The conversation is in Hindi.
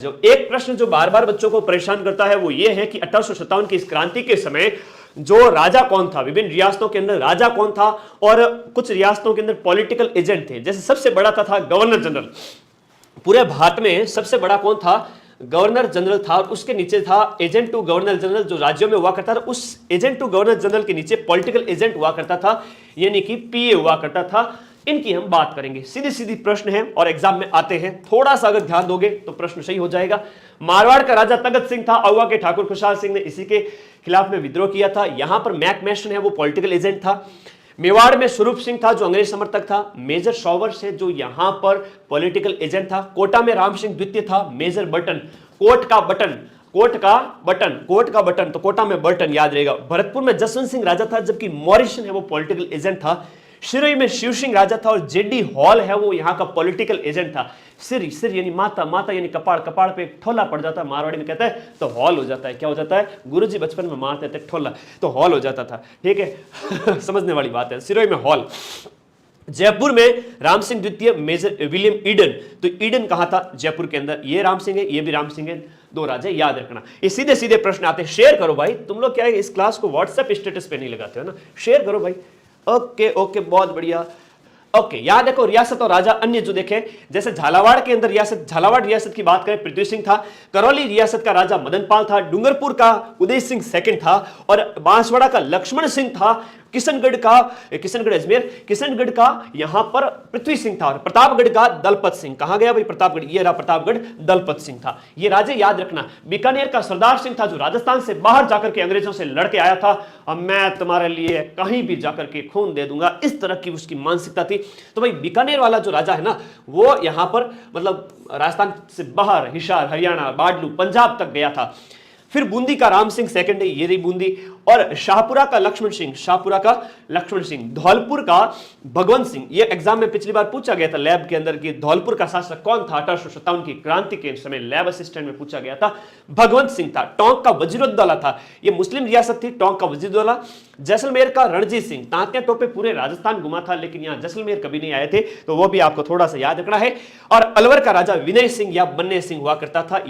जो एक प्रश्न जो बार बार बच्चों को परेशान करता है वो ये है कि 1857 की इस क्रांति के समय जो राजा कौन था, विभिन्न रियासतों के अंदर राजा कौन था और कुछ रियासतों के अंदर पॉलिटिकल एजेंट थे। जैसे सबसे बड़ा था गवर्नर जनरल, पूरे भारत में सबसे बड़ा कौन था, गवर्नर जनरल था, और उसके नीचे था एजेंट टू गवर्नर जनरल जो राज्यों में हुआ करता था। उस एजेंट टू गवर्नर जनरल के नीचे पॉलिटिकल एजेंट हुआ करता था, यानी कि पीए हुआ करता था। इनकी हम बात करेंगे, सीधी सीधी प्रश्न है और एग्जाम में आते हैं, थोड़ा सा अगर ध्यान दोगे तो प्रश्न सही हो जाएगा। मारवाड़ का राजा तगत सिंह था, अहुआ के ठाकुर खुशहाल सिंह ने इसी के खिलाफ में विद्रोह किया था। यहां पर मैकमेस्टन है वो पॉलिटिकल एजेंट था। मेवाड़ में स्वरूप सिंह था जो अंग्रेज समर्थक था। मेजर शॉवर्स है जो यहां पर पॉलिटिकल एजेंट था। कोटा में राम सिंह द्वितीय था। मेजर बटन, कोट का बटन, कोट का बटन, कोट का बटन, तो कोटा में बटन याद रहेगा। भरतपुर में जसवंत सिंह राजा था, जबकि मॉरिशन है वो पॉलिटिकल एजेंट था। शिरोई में शिव सिंह राजा था और जेडी हॉल है वो यहाँ का पॉलिटिकल एजेंट था। सिर, सिर यानी माता, माता यानी कपाड़, कपाड़ पे एक ठोला पड़ जाता है, मारवाड़ी में कहता है तो हॉल हो जाता है। क्या हो जाता है, गुरुजी बचपन में मारते थे ठोला, तो हॉल हो जाता था, ठीक है। समझने वाली बात है। सिरोई में हॉल। जयपुर में राम सिंह द्वितीय, मेजर विलियम ईडन, तो ईडन कहा था, जयपुर के अंदर। ये राम सिंह है, ये भी राम सिंह है, दो राजे याद रखना। ये सीधे सीधे प्रश्न आते हैं। शेयर करो भाई, तुम लोग क्या है इस क्लास को व्हाट्सएप स्टेटस पे नहीं लगाते हो ना, शेयर करो भाई। ओके ओके, बहुत बढ़िया। ओके, याद रखो रियासत और राजा अन्य जो देखें, जैसे झालावाड़ के अंदर रियासत, झालावाड़ रियासत की बात करें पृथ्वी सिंह था। करौली रियासत का राजा मदनपाल था। डूंगरपुर का उदय सिंह सेकंड था और बांसवाड़ा का लक्ष्मण सिंह था। किशनगढ़ का, किशनगढ़ अजमेर, किशनगढ़ का यहां पर पृथ्वी सिंह था। और प्रतापगढ़ का दलपत सिंह, कहां गया भाई प्रतापगढ़, ये रहा प्रतापगढ़, दलपत सिंह था। ये राजे याद रखना। बीकानेर का सरदार सिंह था जो राजस्थान से बाहर जाकर के अंग्रेजों से लड़के आया था। अब मैं तुम्हारे लिए कहीं भी जाकर के खून दे दूंगा, इस तरह की उसकी मानसिकता थी। तो भाई बीकानेर वाला जो राजा है ना, वो यहां पर मतलब राजस्थान से बाहर हिसार, हरियाणा, बाडलू, पंजाब तक गया था। फिर बूंदी का राम सिंह सेकंड है, ये रही बूंदी। और शाहपुरा का लक्ष्मण सिंह, शाहपुरा का लक्ष्मण सिंह। धौलपुर का भगवंत सिंह, ये एग्जाम में पिछली बार पूछा गया था लैब के अंदर कि धौलपुर का शासक कौन था 1857 की क्रांति के समय, लैब असिस्टेंट में पूछा गया था, भगवंत सिंह था। टोंक का वजीरुद्दौला था, ये मुस्लिम रियासत थी, टोंक का वजीरुद्दौला। जैसलमेर का रणजीत सिंह, तांतिया टोपे पूरे राजस्थान घुमा था लेकिन यहां जैसलमेर कभी नहीं आए थे, तो वो भी आपको थोड़ा सा याद रखना है। और अलवर का राजा विनय सिंह या बन्ने सिंह हुआ करता था।